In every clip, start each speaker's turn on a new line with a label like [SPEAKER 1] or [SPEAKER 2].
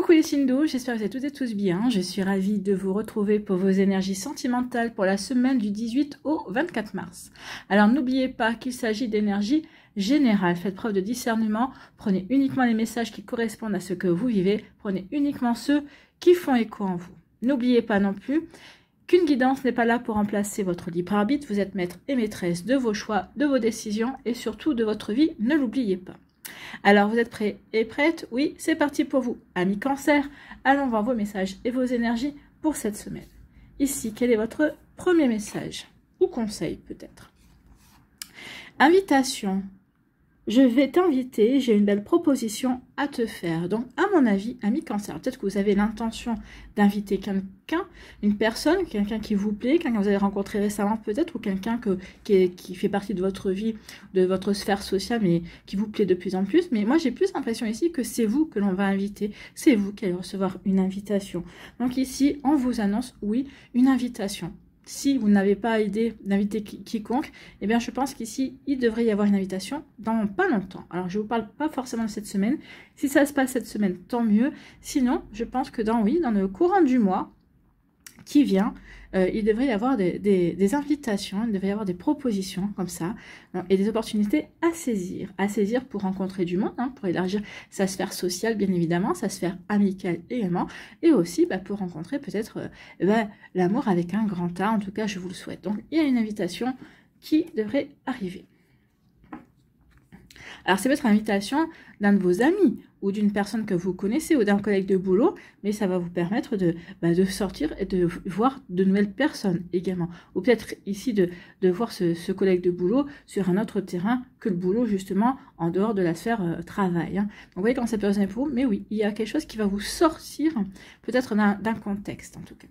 [SPEAKER 1] Coucou les signes d'eau, j'espère que vous êtes toutes et tous bien. Je suis ravie de vous retrouver pour vos énergies sentimentales pour la semaine du 18 au 24 mars. Alors n'oubliez pas qu'il s'agit d'énergie générale. Faites preuve de discernement. Prenez uniquement les messages qui correspondent à ce que vous vivez. Prenez uniquement ceux qui font écho en vous. N'oubliez pas non plus qu'une guidance n'est pas là pour remplacer votre libre arbitre. Vous êtes maître et maîtresse de vos choix, de vos décisions et surtout de votre vie. Ne l'oubliez pas. Alors, vous êtes prêts et prêtes? Oui, c'est parti pour vous. Amis Cancer, allons voir vos messages et vos énergies pour cette semaine. Ici, quel est votre premier message? Ou conseil, peut-être? Invitation. Je vais t'inviter, j'ai une belle proposition à te faire. Donc, à mon avis, ami Cancer, peut-être que vous avez l'intention d'inviter quelqu'un, une personne, quelqu'un qui vous plaît, quelqu'un que vous avez rencontré récemment peut-être, ou quelqu'un qui fait partie de votre vie, de votre sphère sociale, mais qui vous plaît de plus en plus. Mais moi, j'ai plus l'impression ici que c'est vous que l'on va inviter, c'est vous qui allez recevoir une invitation. Donc ici, on vous annonce, oui, une invitation. Si vous n'avez pas idée d'inviter quiconque, eh bien je pense qu'ici, il devrait y avoir une invitation dans pas longtemps. Alors je ne vous parle pas forcément de cette semaine. Si ça se passe cette semaine, tant mieux. Sinon, je pense que dans le courant du mois qui vient, il devrait y avoir des invitations, il devrait y avoir des propositions comme ça, et des opportunités à saisir pour rencontrer du monde, pour élargir sa sphère sociale bien évidemment, sa sphère amicale également, et aussi pour rencontrer peut-être l'amour avec un grand A, en tout cas je vous le souhaite. Donc il y a une invitation qui devrait arriver. Alors c'est peut-être l'invitation d'un de vos amis ou d'une personne que vous connaissez ou d'un collègue de boulot, mais ça va vous permettre de sortir et de voir de nouvelles personnes également. Ou peut-être ici de voir ce collègue de boulot sur un autre terrain que le boulot justement en dehors de la sphère travail. Donc vous voyez comment ça peut résonner pour vous, mais oui, il y a quelque chose qui va vous sortir peut-être d'un contexte en tout cas.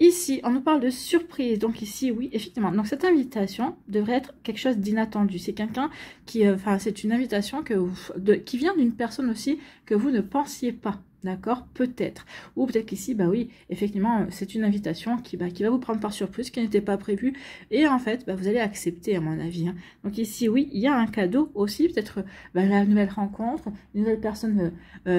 [SPEAKER 1] Ici, on nous parle de surprise. Donc ici, oui, effectivement. Donc cette invitation devrait être quelque chose d'inattendu. C'est quelqu'un qui, c'est une invitation qui vient d'une personne aussi que vous ne pensiez pas. D'accord? Peut-être. Ou peut-être qu'ici, oui, effectivement, c'est une invitation qui va vous prendre par surprise, qui n'était pas prévue. Et en fait, vous allez accepter, à mon avis. Donc ici, oui, il y a un cadeau aussi. Peut-être la nouvelle rencontre, une nouvelle personne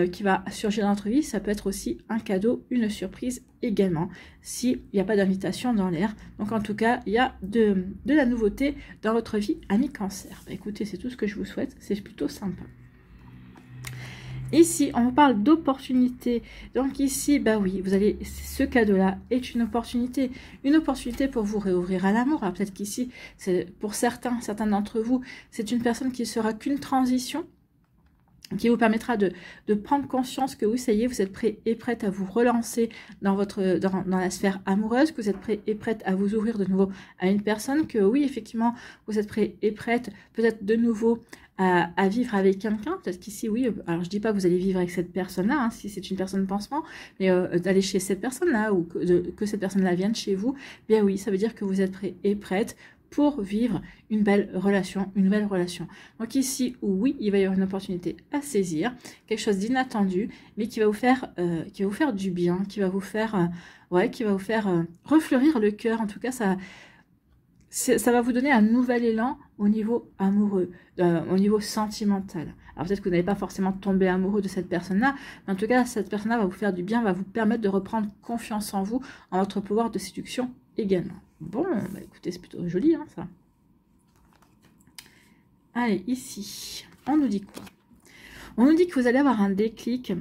[SPEAKER 1] qui va surgir dans notre vie. Ça peut être aussi un cadeau, une surprise également, s'il n'y a pas d'invitation dans l'air. Donc en tout cas, il y a de la nouveauté dans votre vie, ami Cancer. Écoutez, c'est tout ce que je vous souhaite. C'est plutôt sympa. Ici, on vous parle d'opportunité. Donc ici, oui, vous allez, ce cadeau-là est une opportunité pour vous réouvrir à l'amour. Alors peut-être qu'ici, pour certains d'entre vous, c'est une personne qui sera qu'une transition, qui vous permettra de prendre conscience que oui, ça y est, vous êtes prêt et prête à vous relancer dans la sphère amoureuse, que vous êtes prêt et prête à vous ouvrir de nouveau à une personne, que oui, effectivement, vous êtes prêt et prête peut-être de nouveau à vivre avec quelqu'un. Peut-être qu'ici, oui, alors je dis pas que vous allez vivre avec cette personne-là, si c'est une personne pansement, mais d'aller chez cette personne-là ou que cette personne-là vienne chez vous, bien oui, ça veut dire que vous êtes prêt et prête pour vivre une belle relation, une nouvelle relation. Donc ici, oui, il va y avoir une opportunité à saisir, quelque chose d'inattendu, mais qui va vous faire du bien, qui va vous faire refleurir le cœur. En tout cas, ça va vous donner un nouvel élan au niveau amoureux, au niveau sentimental. Alors peut-être que vous n'allez pas forcément tomber amoureux de cette personne-là, mais en tout cas, cette personne-là va vous faire du bien, va vous permettre de reprendre confiance en vous, en votre pouvoir de séduction également. Bon, écoutez, c'est plutôt joli, ça. Allez, ici, on nous dit quoi? On nous dit que vous allez avoir un déclic.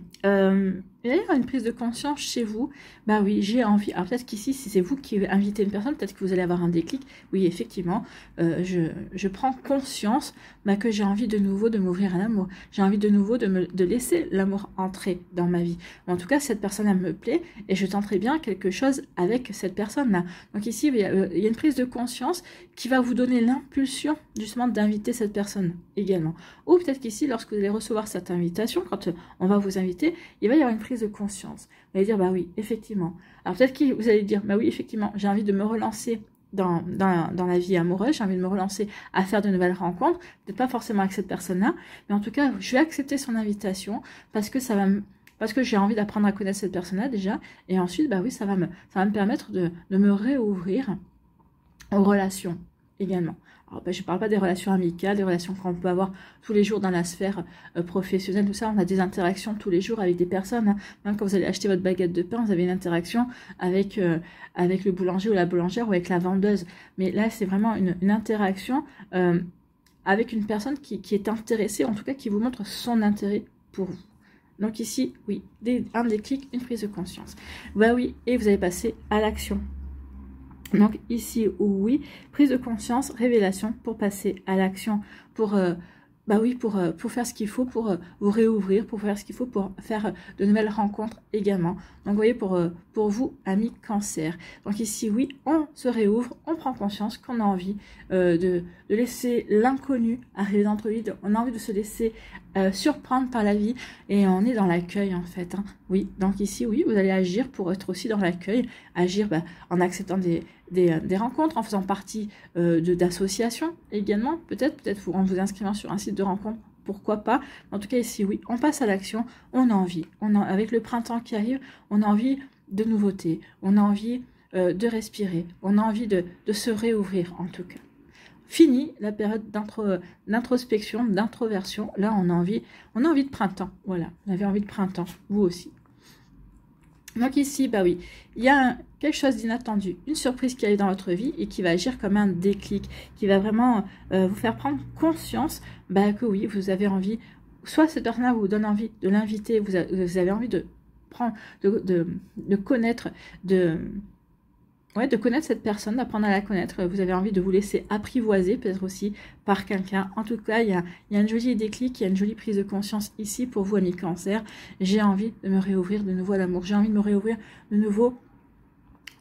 [SPEAKER 1] Il va y avoir une prise de conscience chez vous. Oui, j'ai envie. Alors peut-être qu'ici, si c'est vous qui invitez une personne, peut-être que vous allez avoir un déclic. Oui, effectivement, je prends conscience que j'ai envie de nouveau de m'ouvrir à l'amour. J'ai envie de nouveau de laisser l'amour entrer dans ma vie. En tout cas, cette personne-là me plaît et je tenterai bien quelque chose avec cette personne-là. Donc ici, il y a une prise de conscience qui va vous donner l'impulsion justement d'inviter cette personne également. Ou peut-être qu'ici, lorsque vous allez recevoir cette invitation, quand on va vous inviter, il va y avoir une prise de conscience. Vous allez dire, oui, effectivement. Alors peut-être que vous allez dire, oui, effectivement, j'ai envie de me relancer dans la vie amoureuse, j'ai envie de me relancer à faire de nouvelles rencontres, peut-être pas forcément avec cette personne-là, mais en tout cas, je vais accepter son invitation parce que parce que j'ai envie d'apprendre à connaître cette personne-là déjà, et ensuite, oui, ça va me permettre de me réouvrir aux relations également. Alors, je ne parle pas des relations amicales, des relations qu'on peut avoir tous les jours dans la sphère professionnelle, tout ça. On a des interactions tous les jours avec des personnes. Hein. Même quand vous allez acheter votre baguette de pain, vous avez une interaction avec, avec le boulanger ou la boulangère ou avec la vendeuse. Mais là, c'est vraiment une interaction avec une personne qui est intéressée, en tout cas qui vous montre son intérêt pour vous. Donc ici, oui, un déclic, une prise de conscience. Bah oui, et vous allez passer à l'action. Donc ici, oui, prise de conscience, révélation pour passer à l'action, pour bah oui, pour faire ce qu'il faut, pour vous réouvrir, pour faire ce qu'il faut, pour faire de nouvelles rencontres également. Donc vous voyez, pour vous, amis Cancer. Donc ici, oui, on se réouvre, on prend conscience qu'on a envie de laisser l'inconnu arriver dans notre vie, on a envie de se laisser surprendre par la vie, et on est dans l'accueil en fait. Hein. Oui, donc ici, oui, vous allez agir pour être aussi dans l'accueil, agir en acceptant des rencontres, en faisant partie d'associations également, peut-être en vous inscrivant sur un site de rencontre, pourquoi pas. En tout cas ici, oui, on passe à l'action, on a envie, avec le printemps qui arrive, on a envie de nouveautés, on a envie de respirer, on a envie de se réouvrir en tout cas. Fini la période d'introspection, d'introversion, là on a envie de printemps, voilà, on avait envie de printemps, vous aussi. Donc ici, bah oui, il y a quelque chose d'inattendu, une surprise qui arrive dans votre vie et qui va agir comme un déclic, qui va vraiment vous faire prendre conscience que oui, vous avez envie, soit cette personne-là vous donne envie de l'inviter, vous avez envie de prendre, de connaître, de connaître cette personne, d'apprendre à la connaître, vous avez envie de vous laisser apprivoiser, peut-être aussi par quelqu'un. En tout cas, il y a une jolie déclic, il y a une jolie prise de conscience ici pour vous, amis Cancer. J'ai envie de me réouvrir de nouveau à l'amour, j'ai envie de me réouvrir de nouveau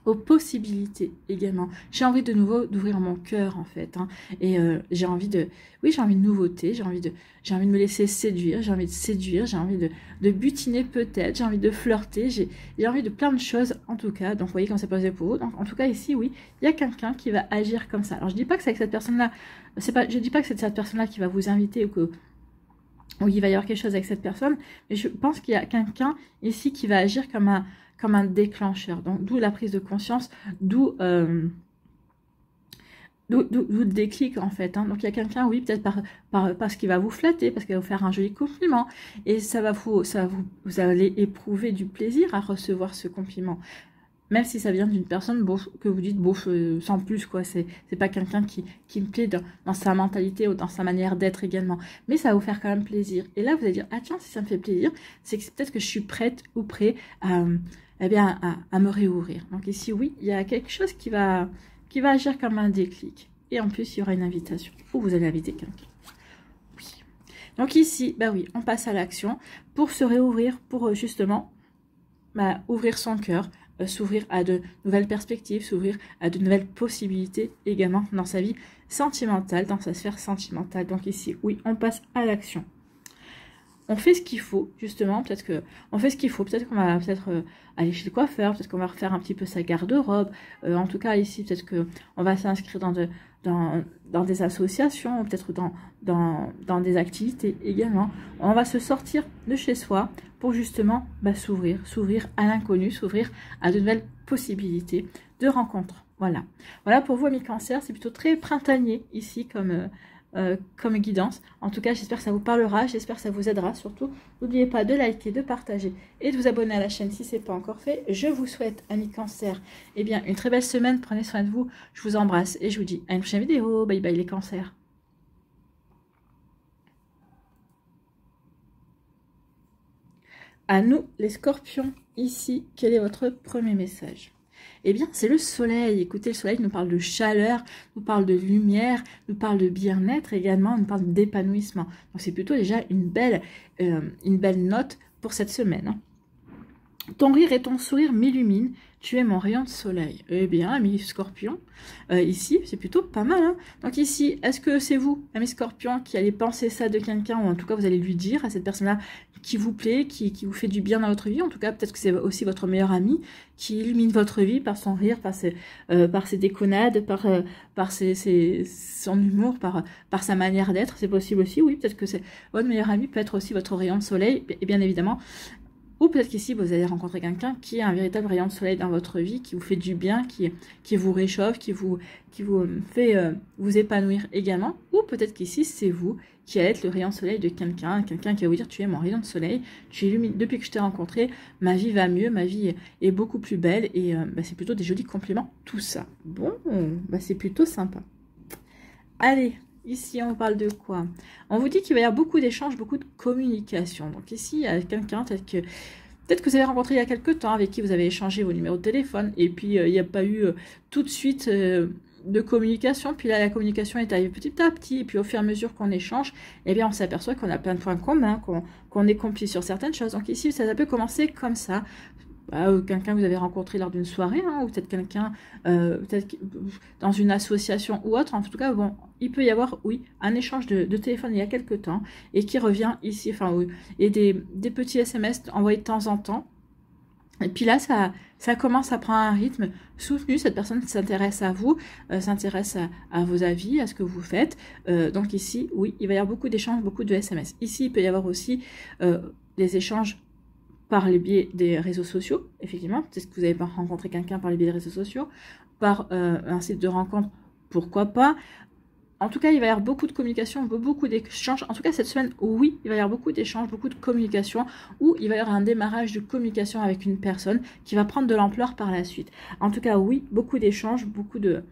[SPEAKER 1] aux possibilités également. J'ai envie de nouveau d'ouvrir mon cœur en fait. Hein. Et j'ai envie de nouveauté, j'ai envie de me laisser séduire, j'ai envie de séduire, j'ai envie de butiner peut-être, j'ai envie de flirter, j'ai envie de plein de choses en tout cas. Donc vous voyez quand c'est posé pour vous. Donc en tout cas ici, oui, il y a quelqu'un qui va agir comme ça. Alors je dis pas que c'est avec cette personne-là, je dis pas que c'est cette personne-là qui va vous inviter ou il va y avoir quelque chose avec cette personne, mais je pense qu'il y a quelqu'un ici qui va agir comme un déclencheur. Donc d'où la prise de conscience, d'où le déclic en fait. Hein. Donc il y a quelqu'un, oui, peut-être parce qu'il va vous flatter, parce qu'il va vous faire un joli compliment, et vous allez éprouver du plaisir à recevoir ce compliment. Même si ça vient d'une personne que vous dites sans plus, quoi. C'est pas quelqu'un qui me plaît dans sa mentalité ou dans sa manière d'être également. Mais ça va vous faire quand même plaisir. Et là, vous allez dire, ah tiens, si ça me fait plaisir, c'est que peut-être que je suis prête ou prêt à me réouvrir. Donc ici, oui, il y a quelque chose qui va agir comme un déclic. Et en plus, il y aura une invitation. Ou vous allez inviter quelqu'un. Oui. Donc ici, bah oui, on passe à l'action pour se réouvrir, pour justement ouvrir son cœur, s'ouvrir à de nouvelles perspectives, s'ouvrir à de nouvelles possibilités également dans sa vie sentimentale, dans sa sphère sentimentale. Donc ici, oui, on passe à l'action. On fait ce qu'il faut, justement, peut-être qu'on va aller chez le coiffeur, peut-être qu'on va refaire un petit peu sa garde-robe. En tout cas, ici, peut-être qu'on va s'inscrire dans des associations, peut-être dans des activités également. On va se sortir de chez soi pour justement s'ouvrir à l'inconnu, s'ouvrir à de nouvelles possibilités de rencontres. Voilà pour vous, amis Cancer, c'est plutôt très printanier ici comme guidance. En tout cas, j'espère que ça vous parlera, j'espère que ça vous aidera surtout. N'oubliez pas de liker, de partager et de vous abonner à la chaîne si ce n'est pas encore fait. Je vous souhaite, amis Cancer, une très belle semaine. Prenez soin de vous. Je vous embrasse et je vous dis à une prochaine vidéo. Bye bye les Cancers. À nous, les Scorpions, ici, quel est votre premier message ? Eh bien, c'est le soleil. Écoutez, le soleil nous parle de chaleur, nous parle de lumière, nous parle de bien-être également, nous parle d'épanouissement. Donc, c'est plutôt déjà une belle note pour cette semaine. Hein. Ton rire et ton sourire m'illuminent. Tu es mon rayon de soleil. Eh bien, amis Scorpions, ici, c'est plutôt pas mal. Hein. Donc ici, est-ce que c'est vous, amis Scorpions, qui allez penser ça de quelqu'un, ou en tout cas, vous allez lui dire à cette personne-là qui vous plaît, qui vous fait du bien dans votre vie. En tout cas, peut-être que c'est aussi votre meilleur ami qui illumine votre vie par son rire, par ses déconnades, par son humour, par sa manière d'être. C'est possible aussi, oui. Peut-être que votre meilleur ami peut être aussi votre rayon de soleil. Et bien évidemment, Ou peut-être qu'ici, vous allez rencontrer quelqu'un qui est un véritable rayon de soleil dans votre vie, qui vous fait du bien, qui vous réchauffe, qui vous fait vous épanouir également. Ou peut-être qu'ici, c'est vous qui allez être le rayon de soleil de quelqu'un qui va vous dire, tu es mon rayon de soleil, tu es lumineux. Depuis que je t'ai rencontré, ma vie va mieux, ma vie est beaucoup plus belle. Et c'est plutôt des jolis compliments, tout ça. Bon, c'est plutôt sympa. Allez, ici, on parle de quoi? On vous dit qu'il va y avoir beaucoup d'échanges, beaucoup de communication. Donc ici, il y a quelqu'un, peut-être que vous avez rencontré il y a quelques temps, avec qui vous avez échangé vos numéros de téléphone, et puis il n'y a pas eu tout de suite de communication, puis là, la communication est arrivée petit à petit, et puis au fur et à mesure qu'on échange, eh bien, on s'aperçoit qu'on a plein de points communs, qu'on est complice sur certaines choses. Donc ici, ça peut commencer comme ça. Quelqu'un que vous avez rencontré lors d'une soirée, hein, ou peut-être quelqu'un dans une association ou autre. En tout cas, bon, il peut y avoir, oui, un échange de téléphone il y a quelques temps et qui revient ici, enfin, oui, et des petits SMS envoyés de temps en temps. Et puis là, ça commence à prendre un rythme soutenu. Cette personne s'intéresse à vous, s'intéresse à vos avis, à ce que vous faites. Donc ici, oui, il va y avoir beaucoup d'échanges, beaucoup de SMS. Ici, il peut y avoir aussi des échanges par le biais des réseaux sociaux, effectivement, peut-être que vous avez rencontré quelqu'un par le biais des réseaux sociaux, par un site de rencontre, pourquoi pas. En tout cas, il va y avoir beaucoup de communication, beaucoup d'échanges. En tout cas, cette semaine, oui, il va y avoir beaucoup d'échanges, beaucoup de communication, où il va y avoir un démarrage de communication avec une personne qui va prendre de l'ampleur par la suite. En tout cas, oui, beaucoup d'échanges, beaucoup de...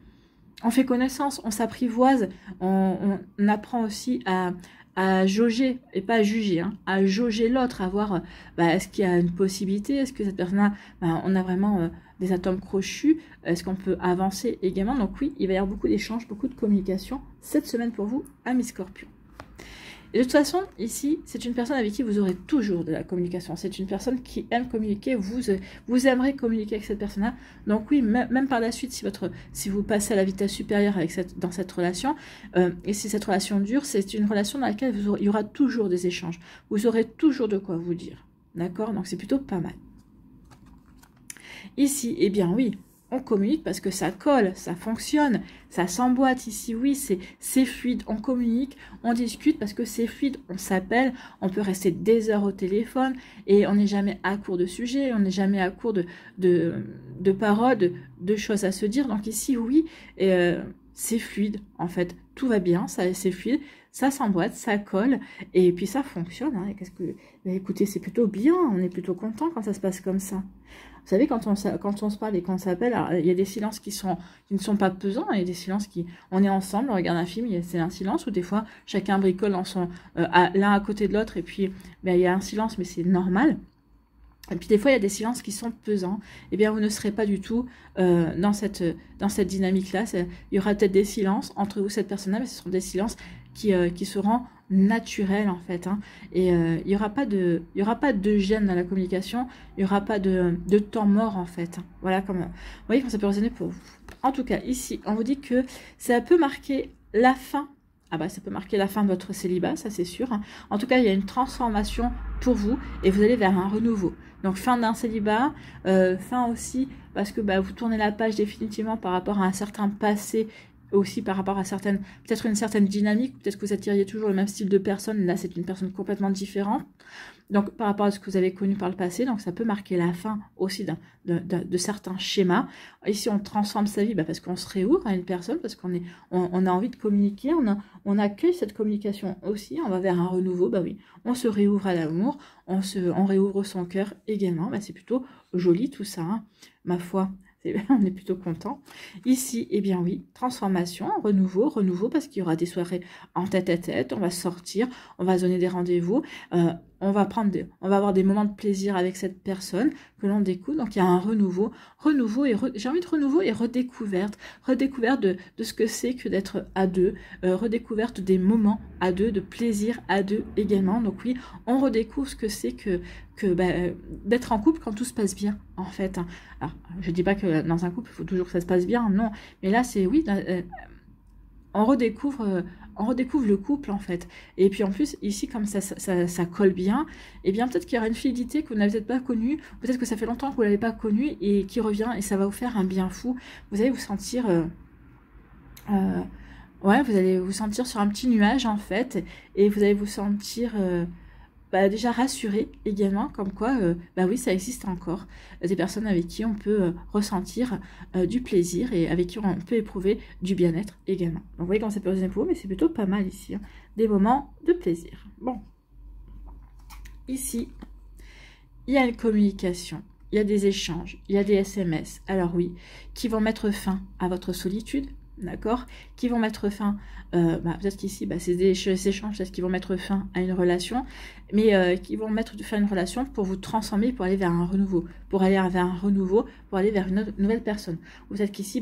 [SPEAKER 1] On fait connaissance, on s'apprivoise, on apprend aussi à jauger, et pas à juger, hein, à jauger l'autre, à voir est-ce qu'il y a une possibilité, est-ce que cette personne-là, on a vraiment des atomes crochus, est-ce qu'on peut avancer également. Donc oui, il va y avoir beaucoup d'échanges, beaucoup de communication cette semaine pour vous, amis Scorpion. Et de toute façon, ici, c'est une personne avec qui vous aurez toujours de la communication. C'est une personne qui aime communiquer. Vous aimerez communiquer avec cette personne-là. Donc oui, même par la suite, si vous passez à la vitesse supérieure dans cette relation, et si cette relation dure, c'est une relation dans laquelle il y aura toujours des échanges. Vous aurez toujours de quoi vous dire. D'accord? Donc c'est plutôt pas mal. Ici, eh bien oui, on communique parce que ça colle, ça fonctionne, ça s'emboîte ici, oui, c'est fluide, on communique, on discute parce que c'est fluide, on s'appelle, on peut rester des heures au téléphone et on n'est jamais à court de sujets, on n'est jamais à court de paroles, de choses à se dire. Donc ici, oui, c'est fluide, en fait, tout va bien, c'est fluide, ça s'emboîte, ça colle, et puis ça fonctionne. Hein. Écoutez, c'est plutôt bien, on est plutôt content quand ça se passe comme ça. Vous savez, quand on se parle et qu'on s'appelle, il y a des silences qui ne sont pas pesants, il y a des silences on est ensemble, on regarde un film, c'est un silence, ou des fois, chacun bricole l'un à côté de l'autre, et puis il y a un silence, mais c'est normal. Et puis des fois, il y a des silences qui sont pesants. Eh bien, vous ne serez pas du tout dans cette dynamique-là. Il y aura peut-être des silences entre vous et cette personne-là, mais ce seront des silences qui seront naturels, en fait. Hein. Et il n'y aura pas de gêne dans la communication. Il n'y aura pas de temps mort, en fait. Hein. Voilà, vous voyez comment ça peut résonner pour vous. En tout cas, ici, on vous dit que ça peut marquer la fin. Ça peut marquer la fin de votre célibat, ça c'est sûr. Hein. En tout cas, il y a une transformation pour vous et vous allez vers un renouveau. Donc, fin d'un célibat, fin aussi parce que vous tournez la page définitivement par rapport à un certain passé, aussi par rapport à peut-être une certaine dynamique, peut-être que vous attiriez toujours le même style de personne, là c'est une personne complètement différente. Donc, par rapport à ce que vous avez connu par le passé, donc ça peut marquer la fin aussi de certains schémas. Ici, on transforme sa vie parce qu'on se réouvre à une personne, parce qu'on a envie de communiquer, on accueille cette communication aussi, on va vers un renouveau, oui, on se réouvre à l'amour, on réouvre son cœur également, c'est plutôt joli tout ça, hein, ma foi. On est plutôt content. Ici, eh bien oui, transformation, renouveau, parce qu'il y aura des soirées en tête-à-tête, on va sortir, on va donner des rendez-vous, on va avoir des moments de plaisir avec cette personne que l'on découvre. Donc il y a un renouveau et j'ai envie de renouveau et redécouverte de ce que c'est que d'être à deux, redécouverte des moments à deux, de plaisir à deux également. Donc oui, on redécouvre ce que c'est que d'être en couple quand tout se passe bien, en fait. Alors, je dis pas que dans un couple, il faut toujours que ça se passe bien, non. Mais là, c'est oui, on redécouvre le couple, en fait. Et puis, en plus, ici, comme ça colle bien, eh bien, peut-être qu'il y aura une fidélité que vous n'avez peut-être pas connue, peut-être que ça fait longtemps que vous ne l'avez pas connue et qui revient, et ça va vous faire un bien fou. Vous allez vous sentir... vous allez vous sentir sur un petit nuage, en fait, et vous allez vous sentir... déjà rassurer également, comme quoi, oui, ça existe encore, des personnes avec qui on peut ressentir du plaisir et avec qui on peut éprouver du bien-être également. Donc vous voyez comment ça peut résonner pour vous, mais c'est plutôt pas mal ici, hein, des moments de plaisir. Bon, ici, il y a une communication, il y a des échanges, il y a des SMS, alors oui, qui vont mettre fin à votre solitude, d'accord, qui vont mettre fin, peut-être qu'ici, c'est des échanges, peut-être qui vont mettre fin à une relation, mais qui vont mettre fin à une relation pour vous transformer, pour aller vers un renouveau, pour aller vers une nouvelle personne. Ou peut-être qu'ici,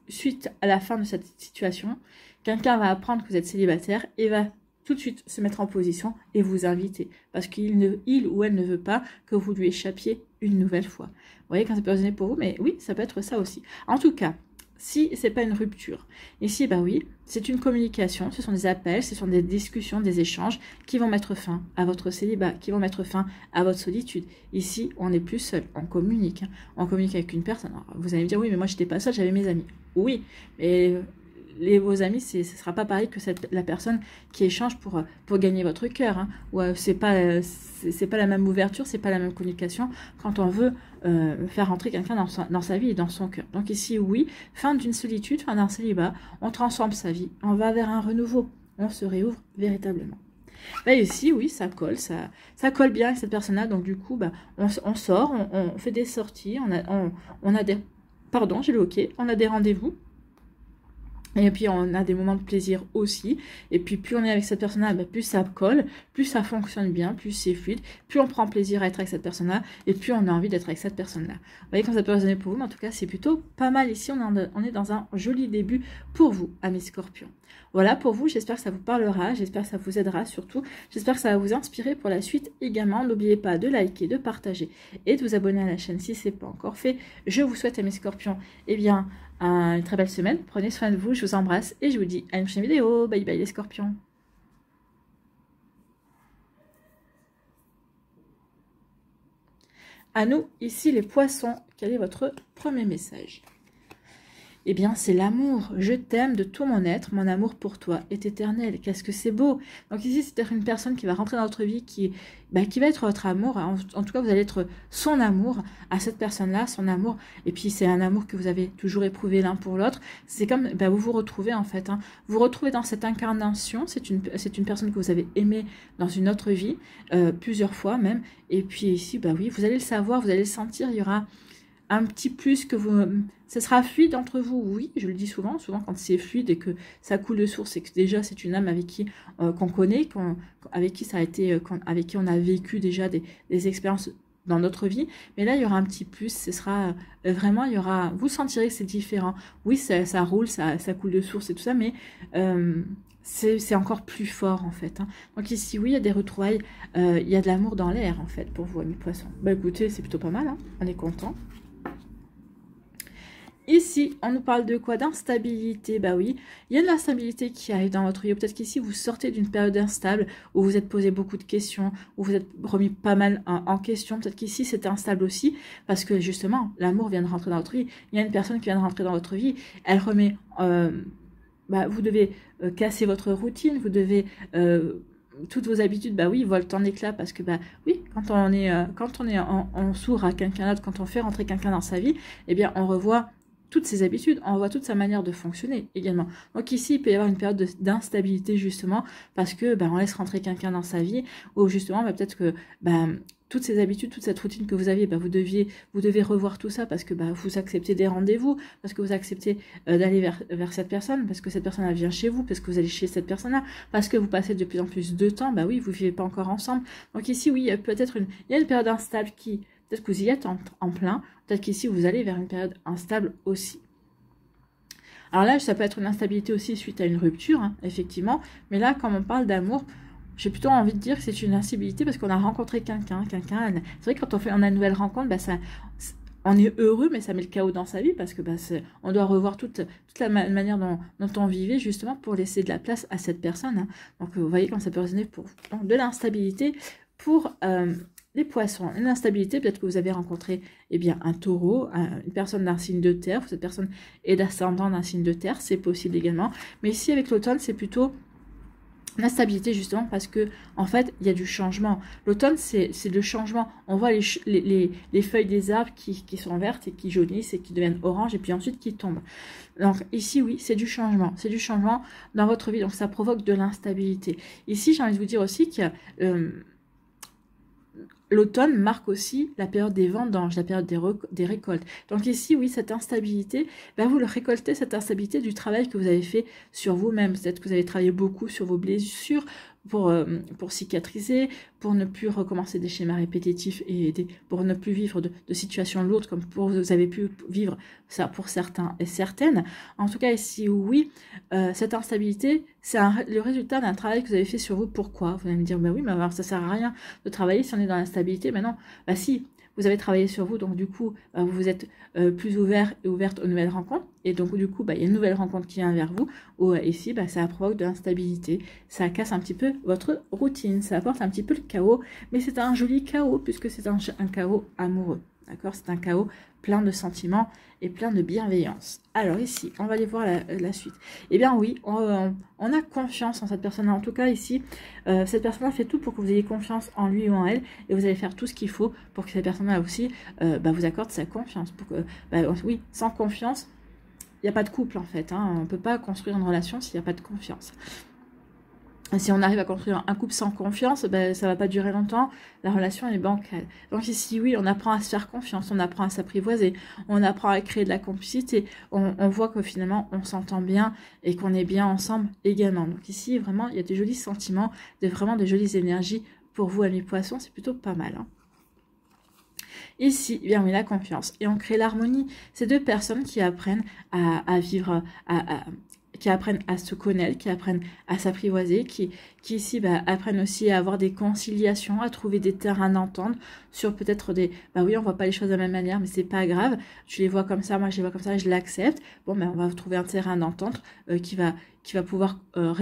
[SPEAKER 1] suite à la fin de cette situation, quelqu'un va apprendre que vous êtes célibataire et va tout de suite se mettre en position et vous inviter, parce il ou elle ne veut pas que vous lui échappiez une nouvelle fois. Vous voyez quand ça peut résonner pour vous, mais oui, ça peut être ça aussi. En tout cas, si c'est pas une rupture, ici, oui, c'est une communication, ce sont des appels, ce sont des discussions, des échanges qui vont mettre fin à votre célibat, qui vont mettre fin à votre solitude. Ici, on n'est plus seul, on communique, hein. On communique avec une personne. Alors, vous allez me dire, oui, mais moi, j'étais pas seule, j'avais mes amis. Oui, mais vos amis, ce ne sera pas pareil que la personne qui échange pour gagner votre cœur, hein. Ou c'est pas la même ouverture, c'est pas la même communication quand on veut faire rentrer quelqu'un dans sa vie et dans son cœur. Donc ici, oui, fin d'une solitude, fin d'un célibat, on transforme sa vie, on va vers un renouveau, on se réouvre véritablement. Là, ici, oui, ça colle, ça colle bien avec cette personne-là, donc du coup, on sort, on fait des sorties, on a des... Pardon, j'ai le hockey, on a des rendez-vous. Et puis on a des moments de plaisir aussi. Et puis plus on est avec cette personne-là, plus ça colle, plus ça fonctionne bien, plus c'est fluide, plus on prend plaisir à être avec cette personne-là, et plus on a envie d'être avec cette personne-là. Vous voyez comme ça peut résonner pour vous, mais en tout cas c'est plutôt pas mal ici. On est dans un joli début pour vous, amis scorpions. Voilà pour vous, j'espère que ça vous parlera, j'espère que ça vous aidera surtout, j'espère que ça va vous inspirer pour la suite également. N'oubliez pas de liker, de partager et de vous abonner à la chaîne si ce n'est pas encore fait. Je vous souhaite, amis scorpions, une très belle semaine, prenez soin de vous, je vous embrasse et je vous dis à une prochaine vidéo. Bye bye les scorpions. À nous, ici les poissons, quel est votre premier message? Eh bien, c'est l'amour. Je t'aime de tout mon être. Mon amour pour toi est éternel. Qu'est-ce que c'est beau. Donc ici, c'est peut-être une personne qui va rentrer dans votre vie, qui va être votre amour. En tout cas, vous allez être son amour à cette personne-là, son amour. Et puis, c'est un amour que vous avez toujours éprouvé l'un pour l'autre. C'est comme, vous vous retrouvez en fait. Hein. Vous vous retrouvez dans cette incarnation. C'est une personne que vous avez aimée dans une autre vie, plusieurs fois même. Et puis ici, oui, vous allez le savoir, vous allez le sentir. Il y aura un petit plus que vous... Ce sera fluide entre vous, oui, je le dis souvent quand c'est fluide et que ça coule de source, et que déjà c'est une âme avec qui qu'on connaît, avec qui ça a été, avec qui on a vécu déjà des expériences dans notre vie, mais là il y aura un petit plus, ce sera vraiment, vous sentirez que c'est différent, oui ça roule, ça coule de source et tout ça, mais c'est encore plus fort en fait. Hein. Donc ici, oui, il y a des retrouvailles, il y a de l'amour dans l'air en fait pour vous, amis poissons. Écoutez, c'est plutôt pas mal, hein. On est content. Ici, on nous parle de quoi? D'instabilité. Oui, il y a de l'instabilité qui arrive dans votre vie. Peut-être qu'ici, vous sortez d'une période instable où vous êtes posé beaucoup de questions, où vous êtes remis pas mal en question. Peut-être qu'ici, c'est instable aussi parce que justement, l'amour vient de rentrer dans votre vie. Il y a une personne qui vient de rentrer dans votre vie. Elle remet... vous devez casser votre routine, vous devez... toutes vos habitudes, oui, volent en éclats parce que, oui, quand on est en sourd à quelqu'un d'autre, quand on fait rentrer quelqu'un dans sa vie, eh bien, on revoit toutes ses habitudes, on voit toute sa manière de fonctionner également. Donc ici, il peut y avoir une période d'instabilité justement parce que on laisse rentrer quelqu'un dans sa vie ou justement peut-être que toutes ces habitudes, toute cette routine que vous aviez, vous devez revoir tout ça parce que vous acceptez des rendez-vous, parce que vous acceptez d'aller vers cette personne, parce que cette personne vient chez vous, parce que vous allez chez cette personne-là, parce que vous passez de plus en plus de temps, oui, vous vivez pas encore ensemble. Donc ici, oui, il y a peut-être il y a une période instable qui... Peut-être que vous y êtes en plein. Peut-être qu'ici, vous allez vers une période instable aussi. Alors là, ça peut être une instabilité aussi suite à une rupture, hein, effectivement. Mais là, quand on parle d'amour, j'ai plutôt envie de dire que c'est une instabilité parce qu'on a rencontré quelqu'un. C'est vrai que quand on a une nouvelle rencontre, on est heureux, mais ça met le chaos dans sa vie parce que on doit revoir toute la manière dont on vivait justement pour laisser de la place à cette personne. Hein. Donc, vous voyez quand ça peut résonner pour de l'instabilité pour... les poissons, une instabilité, peut-être que vous avez rencontré un taureau, une personne d'un signe de terre, cette personne est d'ascendant d'un signe de terre, c'est possible également. Mais ici, avec l'automne, c'est plutôt La stabilité justement parce que en fait il y a du changement. L'automne c'est le changement. On voit les feuilles des arbres qui sont vertes et qui jaunissent et qui deviennent oranges et puis ensuite qui tombent. Donc ici oui c'est du changement dans votre vie, donc ça provoque de l'instabilité. Ici j'ai envie de vous dire aussi que l'automne marque aussi la période des vendanges, la période des récoltes. Donc ici, oui, cette instabilité, ben vous le récoltez, cette instabilité du travail que vous avez fait sur vous-même. Peut-être que vous avez travaillé beaucoup sur vos blessures pour cicatriser, pour ne plus recommencer des schémas répétitifs et pour ne plus vivre de situations lourdes comme vous avez pu vivre ça pour certains et certaines. En tout cas, ici, oui, cette instabilité, c'est le résultat d'un travail que vous avez fait sur vous. Pourquoi? Vous allez me dire, ben oui, mais alors ça sert à rien de travailler si on est dans l'instabilité. Mais non, bah si, vous avez travaillé sur vous, donc du coup, vous êtes plus ouvert et ouverte aux nouvelles rencontres. Et donc du coup, il y a une nouvelle rencontre qui vient vers vous. Ou ici, ça provoque de l'instabilité. Ça casse un petit peu votre routine. Ça apporte un petit peu le chaos. Mais c'est un joli chaos puisque c'est un chaos amoureux. D'accord? C'est un chaos plein de sentiments et plein de bienveillance. Alors ici, on va aller voir la suite. Eh bien oui, on a confiance en cette personne. En tout cas ici, cette personne fait tout pour que vous ayez confiance en lui ou en elle. Et vous allez faire tout ce qu'il faut pour que cette personne-là aussi vous accorde sa confiance. Pour que, oui, sans confiance, il n'y a pas de couple en fait. Hein. On ne peut pas construire une relation s'il n'y a pas de confiance. Si on arrive à construire un couple sans confiance, ça ne va pas durer longtemps, la relation est bancale. Donc ici, oui, on apprend à se faire confiance, on apprend à s'apprivoiser, on apprend à créer de la complicité, on voit que finalement, on s'entend bien et qu'on est bien ensemble également. Donc ici, vraiment, il y a des jolis sentiments, vraiment de jolies énergies pour vous, amis poissons, c'est plutôt pas mal. Hein. Ici, bien oui, la confiance. Et on crée l'harmonie. Ces deux personnes qui apprennent à vivre, qui apprennent à se connaître, qui apprennent à s'apprivoiser, qui ici apprennent aussi à avoir des conciliations, à trouver des terrains d'entente sur peut-être des... oui, on voit pas les choses de la même manière, mais c'est pas grave. Tu les vois comme ça, moi je les vois comme ça, je l'accepte. Bon, on va trouver un terrain d'entente qui va pouvoir... comment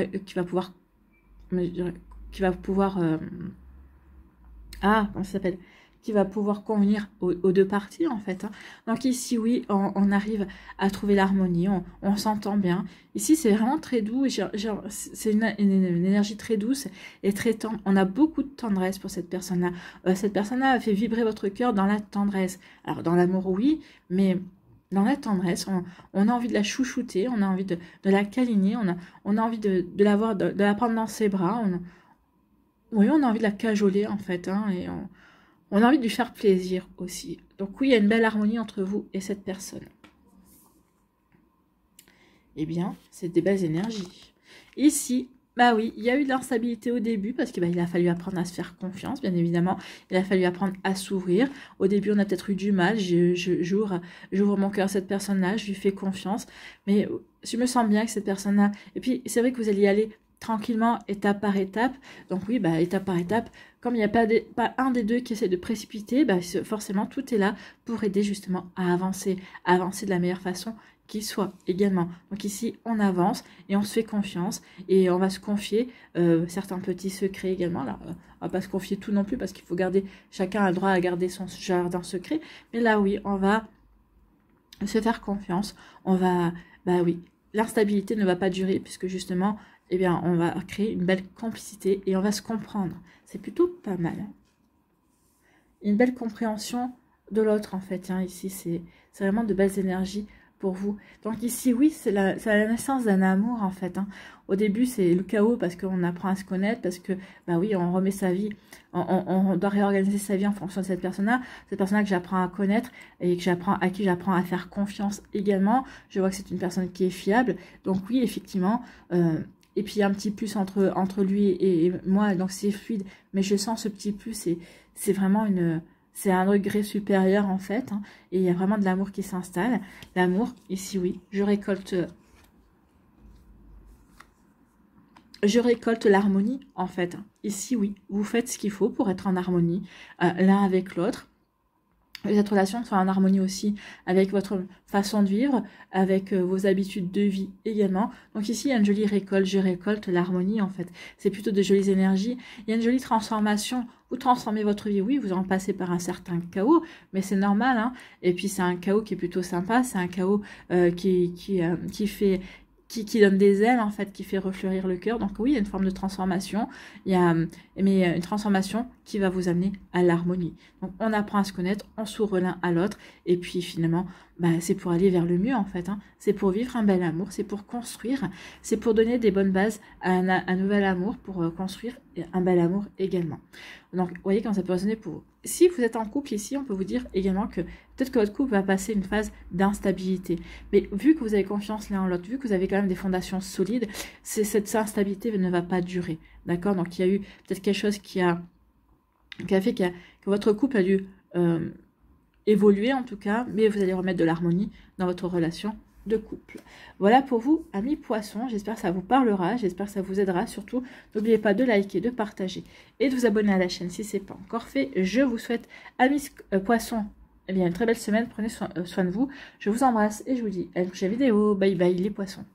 [SPEAKER 1] ça s'appelle ? Qui va pouvoir convenir aux deux parties en fait. Hein. Donc ici oui, on arrive à trouver l'harmonie, on s'entend bien. Ici c'est vraiment très doux, c'est une énergie très douce et très tendre. On a beaucoup de tendresse pour cette personne-là. Cette personne-là fait vibrer votre cœur dans la tendresse. Alors dans l'amour oui, mais dans la tendresse, on a envie de la chouchouter, on a envie de la câliner, on a envie de la prendre dans ses bras. Oui, on a envie de la cajoler en fait, hein, et on a envie de lui faire plaisir aussi. Donc oui, il y a une belle harmonie entre vous et cette personne. Eh bien, c'est des belles énergies. Ici, oui, il y a eu de l'instabilité au début parce qu'il il a fallu apprendre à se faire confiance, bien évidemment. Il a fallu apprendre à s'ouvrir. Au début, on a peut-être eu du mal. J'ouvre mon cœur à cette personne-là, je lui fais confiance. Mais je me sens bien avec cette personne-là. Et puis, c'est vrai que vous allez y aller tranquillement, étape par étape. Donc oui, étape par étape. Comme il n'y a pas un des deux qui essaie de précipiter, forcément, tout est là pour aider justement à avancer de la meilleure façon qui soit également. Donc ici, on avance et on se fait confiance et on va se confier certains petits secrets également. Là, on va pas se confier tout non plus parce qu'il faut garder, chacun a le droit à garder son jardin secret. Mais là, oui, on va se faire confiance. On va, oui, l'instabilité ne va pas durer puisque justement, eh bien, on va créer une belle complicité et on va se comprendre. C'est plutôt pas mal. Une belle compréhension de l'autre, en fait. Hein. Ici, c'est vraiment de belles énergies pour vous. Donc ici, oui, c'est la naissance d'un amour, en fait. Hein. Au début, c'est le chaos parce qu'on apprend à se connaître, parce que, oui, on remet sa vie, on doit réorganiser sa vie en fonction de cette personne-là que j'apprends à connaître et à qui j'apprends à faire confiance également. Je vois que c'est une personne qui est fiable. Donc oui, effectivement... et puis, il y a un petit plus entre lui et moi, donc c'est fluide. Mais je sens ce petit plus, c'est vraiment c'est un degré supérieur, en fait. Hein, et il y a vraiment de l'amour qui s'installe. L'amour, ici, oui, je récolte l'harmonie, en fait. Hein. Ici, oui, vous faites ce qu'il faut pour être en harmonie l'un avec l'autre. Cette relation soit en harmonie aussi avec votre façon de vivre, avec vos habitudes de vie également. Donc ici, il y a une jolie récolte. Je récolte l'harmonie, en fait. C'est plutôt de jolies énergies. Il y a une jolie transformation. Vous transformez votre vie. Oui, vous en passez par un certain chaos, mais c'est normal. Hein. Et puis, c'est un chaos qui est plutôt sympa. C'est un chaos qui fait... qui donne des ailes, en fait, qui fait refleurir le cœur. Donc oui, il y a une forme de transformation, mais une transformation qui va vous amener à l'harmonie. Donc on apprend à se connaître, on s'ouvre l'un à l'autre, et puis finalement, c'est pour aller vers le mieux, en fait. C'est pour vivre un bel amour, c'est pour construire, c'est pour donner des bonnes bases à un nouvel amour, pour construire un bel amour également. Donc, vous voyez comment ça peut résonner pour vous. Si vous êtes en couple ici, on peut vous dire également que peut-être que votre couple va passer une phase d'instabilité. Mais vu que vous avez confiance l'un en l'autre, vu que vous avez quand même des fondations solides, cette instabilité ne va pas durer. D'accord? Donc, il y a eu peut-être quelque chose qui a fait que votre couple a dû évoluer en tout cas, mais vous allez remettre de l'harmonie dans votre relation de couple. Voilà pour vous, amis poissons. J'espère que ça vous parlera, j'espère que ça vous aidera. Surtout, n'oubliez pas de liker, de partager et de vous abonner à la chaîne si ce n'est pas encore fait. Je vous souhaite, amis poissons, une très belle semaine. Prenez soin de vous. Je vous embrasse et je vous dis à une prochaine vidéo. Bye bye les poissons.